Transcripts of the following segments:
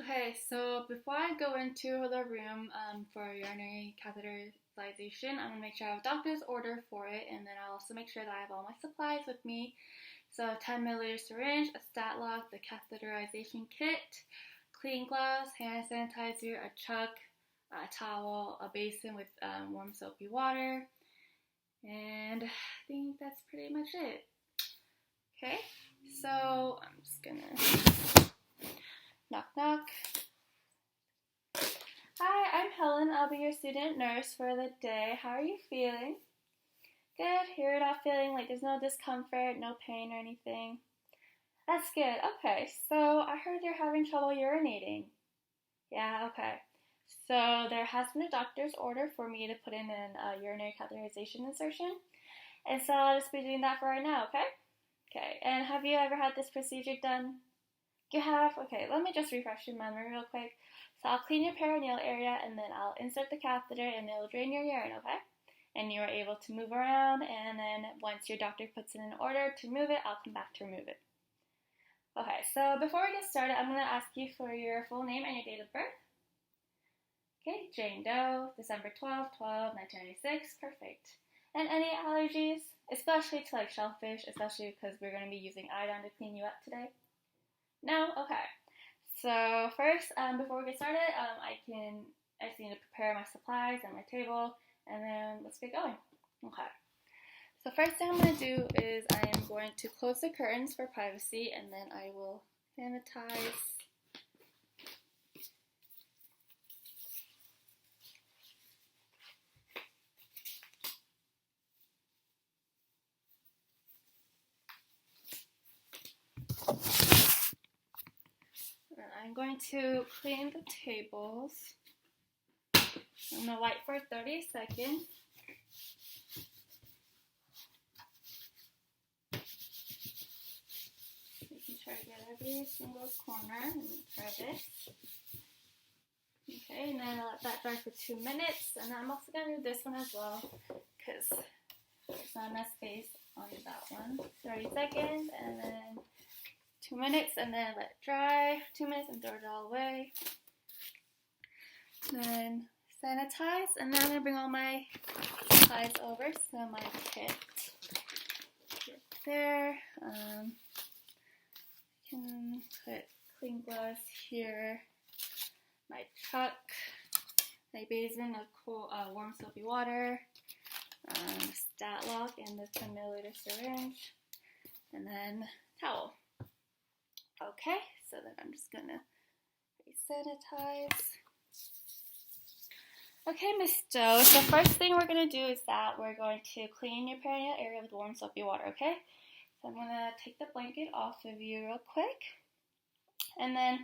Okay, so before I go into the room for urinary catheterization, I'm gonna make sure I have a doctor's order for it, and then I'll also make sure that I have all my supplies with me. So, a 10 milliliter syringe, a stat lock, the catheterization kit, clean gloves, hand sanitizer, a chuck, a towel, a basin with warm soapy water, and I think that's pretty much it. Okay, so I'm just gonna knock knock. Hi, I'm Helen. I'll be your student nurse for the day. How are you feeling? Good. You're not feeling like there's no discomfort, no pain or anything. That's good. Okay, so I heard you're having trouble urinating. Yeah, okay. So there has been a doctor's order for me to put in a urinary catheterization insertion. And so I'll just be doing that for right now, okay? Okay, and have you ever had this procedure done? You have? Okay, let me just refresh your memory real quick. So I'll clean your perineal area and then I'll insert the catheter and it'll drain your urine, okay? And you are able to move around, and then once your doctor puts in an order to move it, I'll come back to remove it. Okay, so before we get started, I'm going to ask you for your full name and your date of birth. Okay, Jane Doe, December 12th, 1996, perfect. And any allergies, especially to like shellfish, especially because we're going to be using iodine to clean you up today? No? Okay. So first, before we get started, I just need to prepare my supplies and my table, and then let's get going. Okay. So first thing I'm going to do is I am going to close the curtains for privacy, and then I will sanitize. And I'm going to clean the tables. I'm going to wipe for 30 seconds. Making sure I get every single corner and try this. Okay, and then I'll let that dry for 2 minutes, and I'm also going to do this one as well, because there's not enough space on that one. 30 seconds, and then 2 minutes, and then let it dry. 2 minutes, and throw it all away. Then sanitize, and then I'm going to bring all my supplies over. So my kit there. Can put clean gloves here. My chuck, my basin of cool, warm soapy water, stat lock, and the 10 milliliter syringe, and then towel. Okay, so then I'm just gonna sanitize. Okay, Miss Doe, so first thing we're gonna do is that we're going to clean your perineal area with warm soapy water, okay? So I'm gonna take the blanket off of you real quick, and then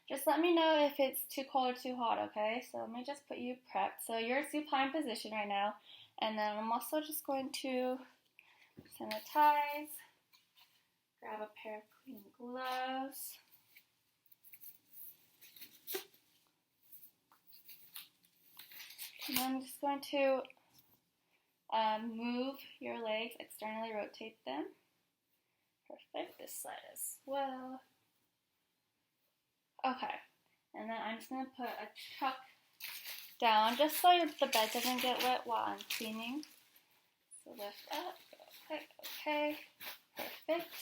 just let me know if it's too cold or too hot, okay? So let me just put you prepped. So you're in supine position right now, and then I'm also just going to sanitize, grab a pair of clean gloves. And I'm just going to move your legs, externally rotate them. Perfect, this side as well. Okay, and then I'm just going to put a chuck down just so the bed doesn't get wet while I'm cleaning. So lift up, okay, perfect.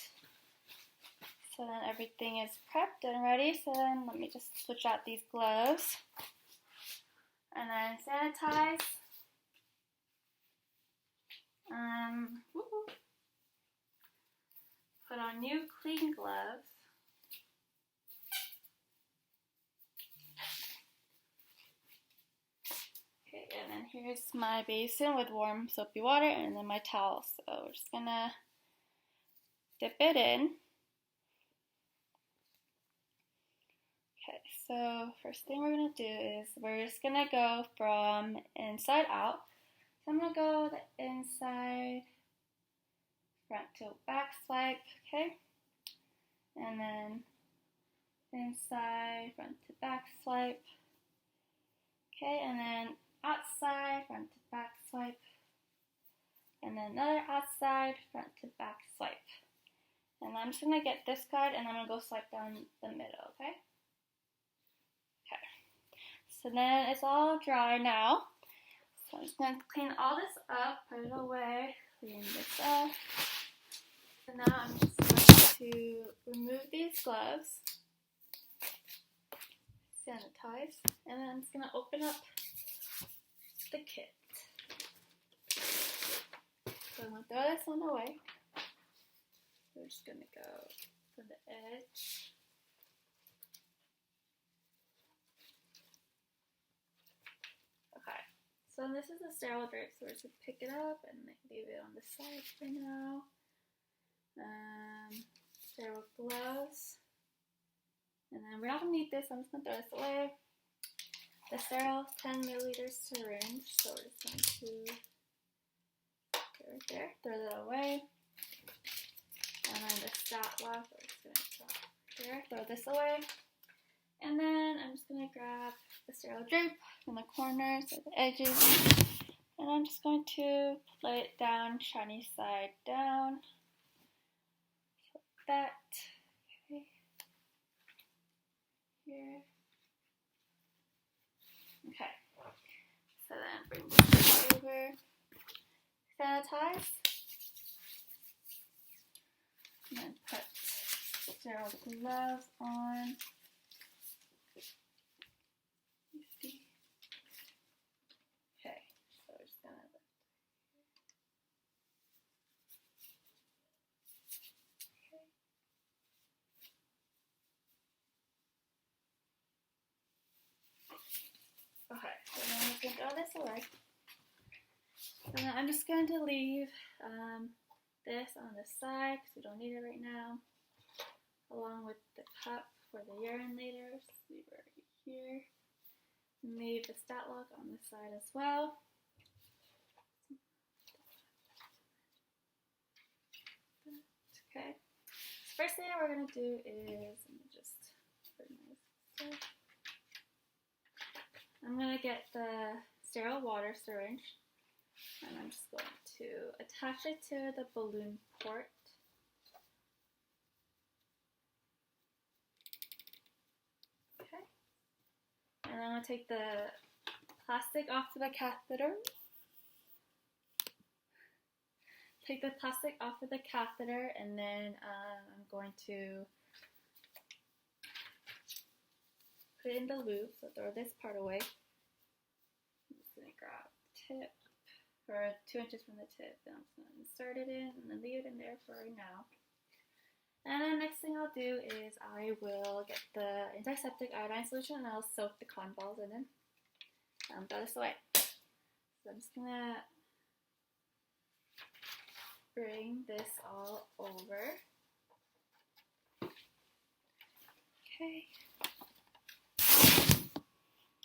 So then everything is prepped and ready. So then let me just switch out these gloves. And then sanitize. Put on new clean gloves. Okay, and then here's my basin with warm soapy water, and then my towel. So we're just gonna dip it in. Okay, so first thing we're gonna do is we're just gonna go from inside out. So I'm gonna go the inside, front to back swipe, okay? And then inside, front to back swipe. Okay, and then outside, front to back swipe. And then another outside, front to back swipe. And I'm just gonna get this card and I'm gonna go swipe down the middle, okay? So then it's all dry now. So I'm just going to clean all this up, put it away, clean this up. So now I'm just going to remove these gloves, sanitize, and then I'm just going to open up the kit. So I'm going to throw this one away. We're just going to go from the edge. Okay, so this is a sterile drape, so we're just going to pick it up and leave it on the side for now. Sterile gloves. And then we're not going to need this, I'm just going to throw this away. The sterile 10 milliliter syringe, so we're just going to go right there, throw that away. And then the stat lock, we're just going to drop there, throw this away. And then I'm just going to grab the sterile drape from the corners or the edges. And I'm just going to lay it down, shiny side down. So that, okay, here. Okay, so then bring this over, sanitize, and then put sterile gloves on. You see? Okay, so we're just gonna lift it. Okay, so then I'm just gonna throw this away. So then I'm just going to leave this on the side because we don't need it right now, along with the cup for the urine later. So leave it right here. And leave the stat lock on the side as well. Okay. So first thing we're gonna do is, let me just organize this. I'm gonna get the sterile water syringe. And I'm just going to attach it to the balloon port. Okay. And I'm going to take the plastic off of the catheter. Take the plastic off of the catheter, and then I'm going to put it in the loop. So throw this part away. I'm just going to grab the tip. For 2 inches from the tip, then I'm just going to insert it in and then leave it in there for right now. And then next thing I'll do is I will get the antiseptic iodine solution and I'll soak the cotton balls in it. Throw this away. So I'm just going to bring this all over. Okay.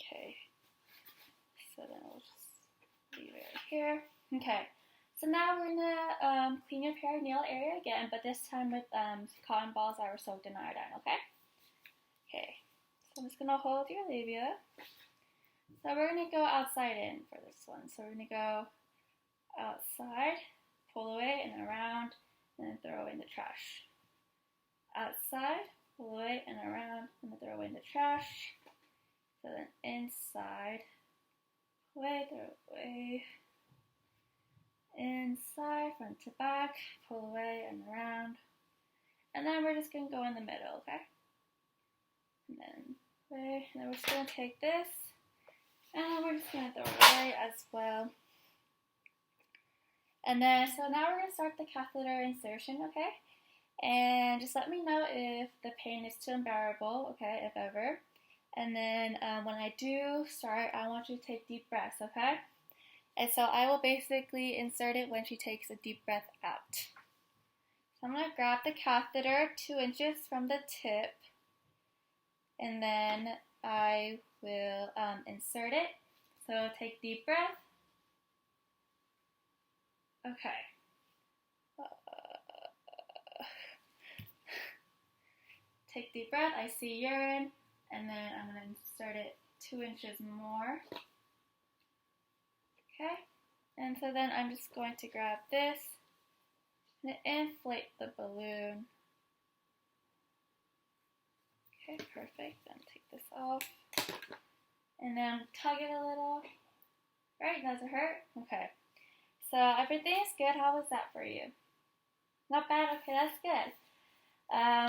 Okay. So then I'll just leave it right here. Okay, so now we're gonna clean your perineal area again, but this time with cotton balls that were soaked in iodine, okay? Okay, so I'm just gonna hold your labia. So we're gonna go outside in for this one. So we're gonna go outside, pull away and around, and then throw away in the trash. Outside, pull away and around, and then throw away in the trash. So then inside, away, throw away, inside, front to back, pull away and around, and then we're just going to go in the middle, okay? And then away, and then we're just going to take this, and we're just going to throw it away as well. And then, so now we're going to start the catheter insertion, okay? And just let me know if the pain is too unbearable, okay, if ever. And then when I do start, I want you to take deep breaths, okay? And so I will basically insert it when she takes a deep breath out. So I'm going to grab the catheter 2 inches from the tip, and then I will insert it. So take deep breath. Okay. Take deep breath. I see urine. And then I'm going to insert it 2 inches more. Okay. And so then I'm just going to grab this and inflate the balloon. Okay, perfect. Then take this off. And then tug it a little. Right? Does it hurt? Okay. So everything is good. How was that for you? Not bad? Okay, that's good.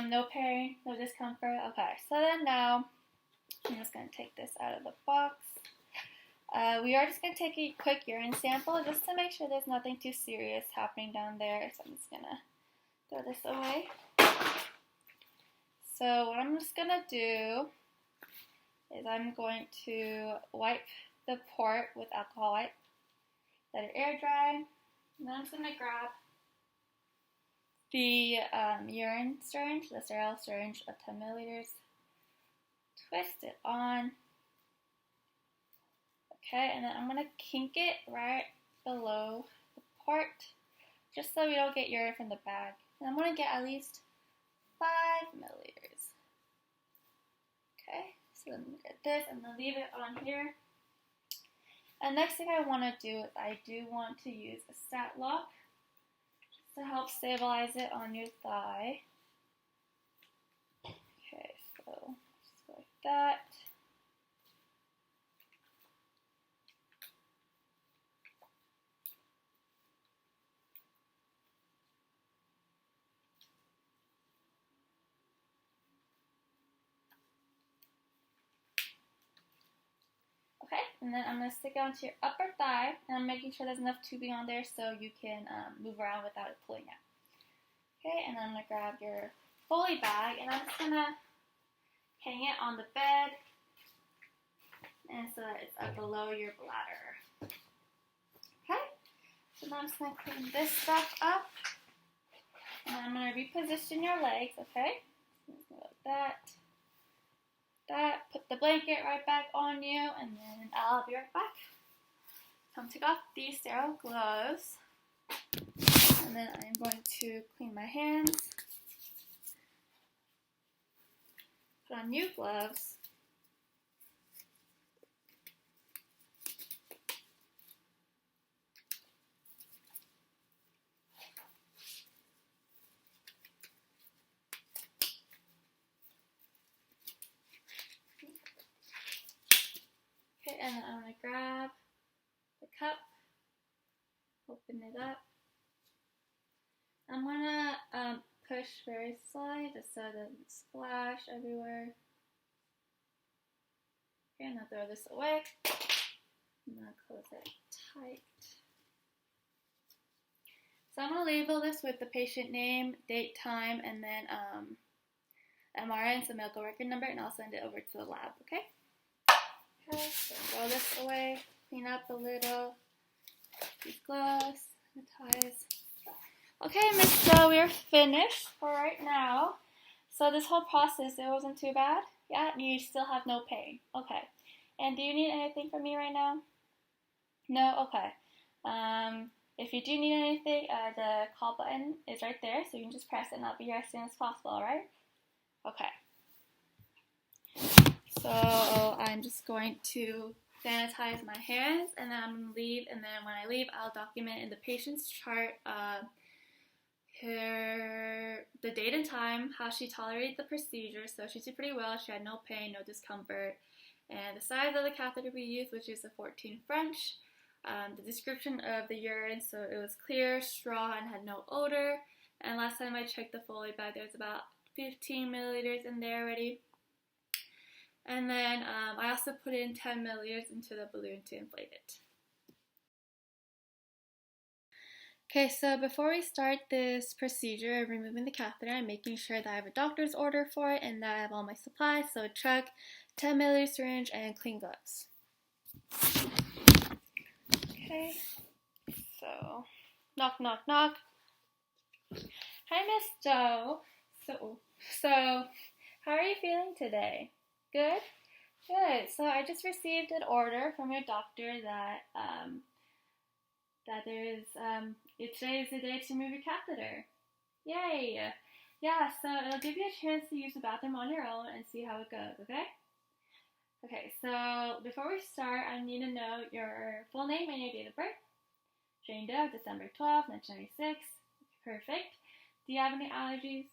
No pain, no discomfort. Okay, so then now I'm just going to take this out of the box. We are just going to take a quick urine sample just to make sure there's nothing too serious happening down there. So I'm just going to throw this away. So what I'm just going to do is I'm going to wipe the port with alcohol wipe, let it air dry, and then I'm just going to grab the urine syringe, the sterile syringe of 10 milliliters, twist it on, okay, and then I'm going to kink it right below the port, just so we don't get urine from the bag. And I'm going to get at least 5 milliliters. Okay, so then get this, and then leave it on here. And next thing I want to do is I do want to use a stat lock just to help stabilize it on your thigh. Okay, so just like that. Okay, and then I'm going to stick it onto your upper thigh, and I'm making sure there's enough tubing on there so you can move around without it pulling out. Okay, and then I'm going to grab your Foley bag, and I'm just going to hang it on the bed, and so that it's up below your bladder. Okay, so now I'm just going to clean this stuff up, and I'm going to reposition your legs, okay? So like that. Put the blanket right back on you, and then I'll be right back. So I'm going to take off these sterile gloves, and then I'm going to clean my hands, put on new gloves, okay, and then I'm going to grab the cup, open it up. I'm going to push very slowly just so it doesn't splash everywhere. Okay, and I'll throw this away. I'm going to close it tight. So I'm going to label this with the patient name, date, time, and then MRN, so medical record number, and I'll send it over to the lab, okay? Okay, so throw this away, clean up a little, these gloves, the ties. Okay, Miss Jo, we're finished for right now. So this whole process, it wasn't too bad? Yeah, you still have no pain. Okay. And do you need anything from me right now? No? Okay. If you do need anything, the call button is right there, so you can just press it and I'll be here as soon as possible, alright? Okay. So I'm just going to sanitize my hands, and then I'm going to leave, and then when I leave, I'll document in the patient's chart the date and time, how she tolerated the procedure. So she did pretty well. She had no pain, no discomfort, and the size of the catheter we used, which is a 14 French. The description of the urine, so it was clear, straw, and had no odor. And last time I checked the Foley bag, there was about 15 milliliters in there already. And then I also put in 10 milliliters into the balloon to inflate it. Okay, so before we start this procedure of removing the catheter, I'm making sure that I have a doctor's order for it and that I have all my supplies, so a truck, 10 milliliter syringe, and clean gloves. Okay, so knock, knock, knock. Hi, Miss Jo. So how are you feeling today? Good? Good. So I just received an order from your doctor that today is the day to remove your catheter. Yay! Yeah, so it'll give you a chance to use the bathroom on your own and see how it goes, okay? Okay, so before we start, I need to know your full name and your date of birth. Jane Doe, December 12th, 1996. Perfect. Do you have any allergies?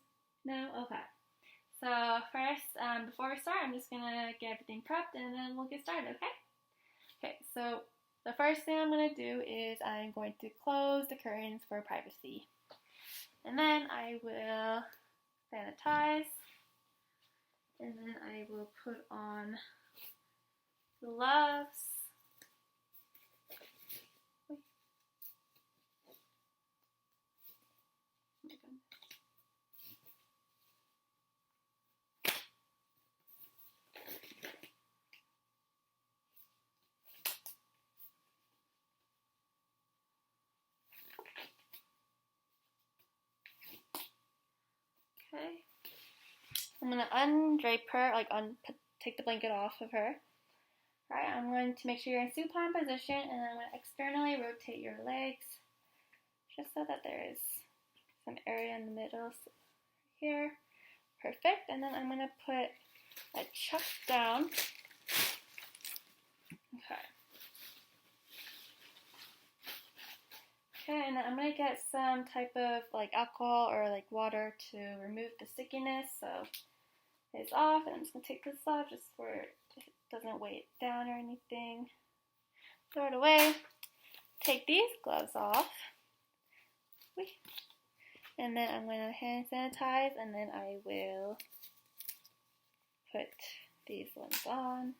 No? Okay. So first, before we start, I'm just gonna get everything prepped and then we'll get started, okay? Okay, so the first thing I'm gonna do is I'm going to close the curtains for privacy. And then I will sanitize. And then I will put on gloves. Okay. I'm gonna undrape her, take the blanket off of her. Alright, I'm going to make sure you're in supine position, and I'm going to externally rotate your legs, just so that there is some area in the middle here. Perfect. And then I'm going to put a chuck down. Okay. Okay, and then I'm going to get some type of alcohol or water to remove the stickiness, so it's off. And I'm just going to take this off just where it doesn't weigh it down or anything. Throw it away. Take these gloves off. And then I'm going to hand sanitize, and then I will put these ones on.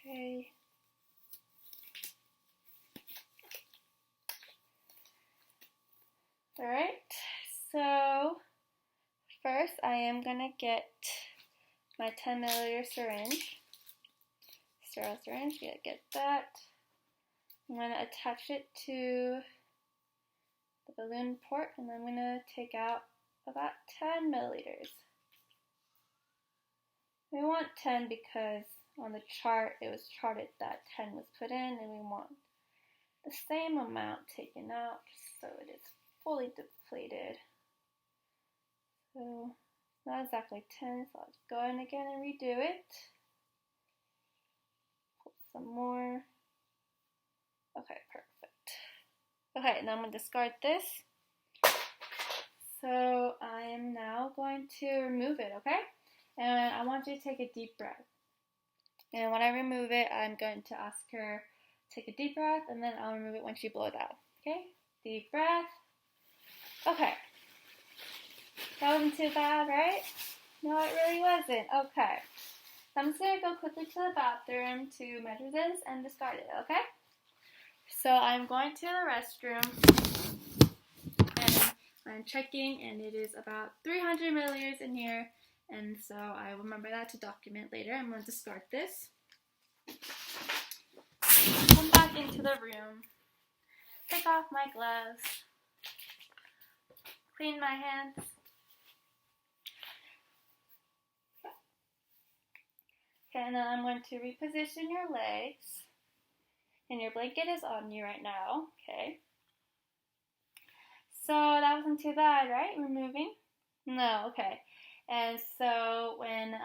Okay. Alright, so first I am going to get my 10 milliliter syringe, sterile syringe, get that. I'm going to attach it to the balloon port, and I'm going to take out about 10 milliliters. We want 10 because on the chart it was charted that 10 was put in, and we want the same amount taken out so it is fully depleted. So not exactly 10, so I'll just go in again and redo it. Put some more. Okay, perfect. Okay, now I'm going to discard this. So I am now going to remove it, okay? And I want you to take a deep breath. And when I remove it, I'm going to ask her to take a deep breath, and then I'll remove it when she blows out. Okay? Deep breath. Okay. That wasn't too bad, right? No, it really wasn't. Okay. So I'm just going to go quickly to the bathroom to measure this and discard it, okay? So I'm going to the restroom, and I'm checking, and it is about 300 milliliters in here, and so I will remember that to document later. I'm going to discard this. Come back into the room, take off my gloves, clean my hands. Okay, and then I'm going to reposition your legs, and your blanket is on you right now, okay? So that wasn't too bad, right? Removing? No, okay. And so when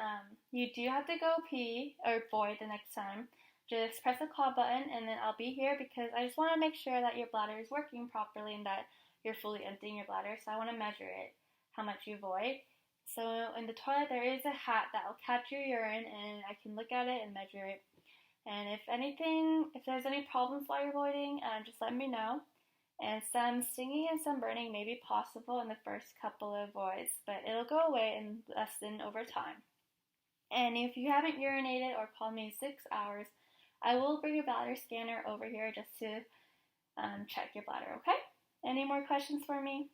you do have to go pee or void the next time, just press the call button, and then I'll be here because I just want to make sure that your bladder is working properly and that you're fully emptying your bladder. So I want to measure it, how much you void. So in the toilet there is a hat that will catch your urine, and I can look at it and measure it. And if there's any problems while you're voiding, just let me know. And some stinging and some burning may be possible in the first couple of voids, but it'll go away and lessen over time. And if you haven't urinated or called me in 6 hours, I will bring a bladder scanner over here just to check your bladder, okay? Any more questions for me?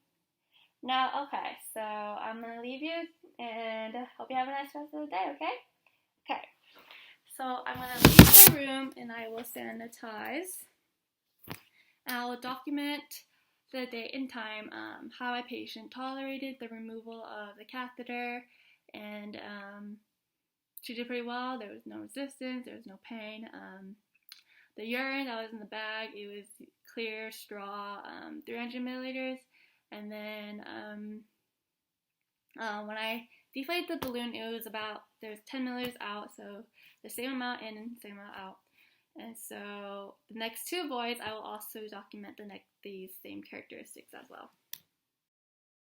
No? Okay, so I'm going to leave you, and hope you have a nice rest of the day, okay? Okay, so I'm going to leave the room, and I will sanitize. I will document the date and time, how my patient tolerated the removal of the catheter, and she did pretty well. There was no resistance, there was no pain. The urine that was in the bag, it was clear straw, 300 milliliters, and then when I deflated the balloon, it was there's 10 milliliters out, so the same amount in and same amount out. And so the next two voids, I will also document the same characteristics as well.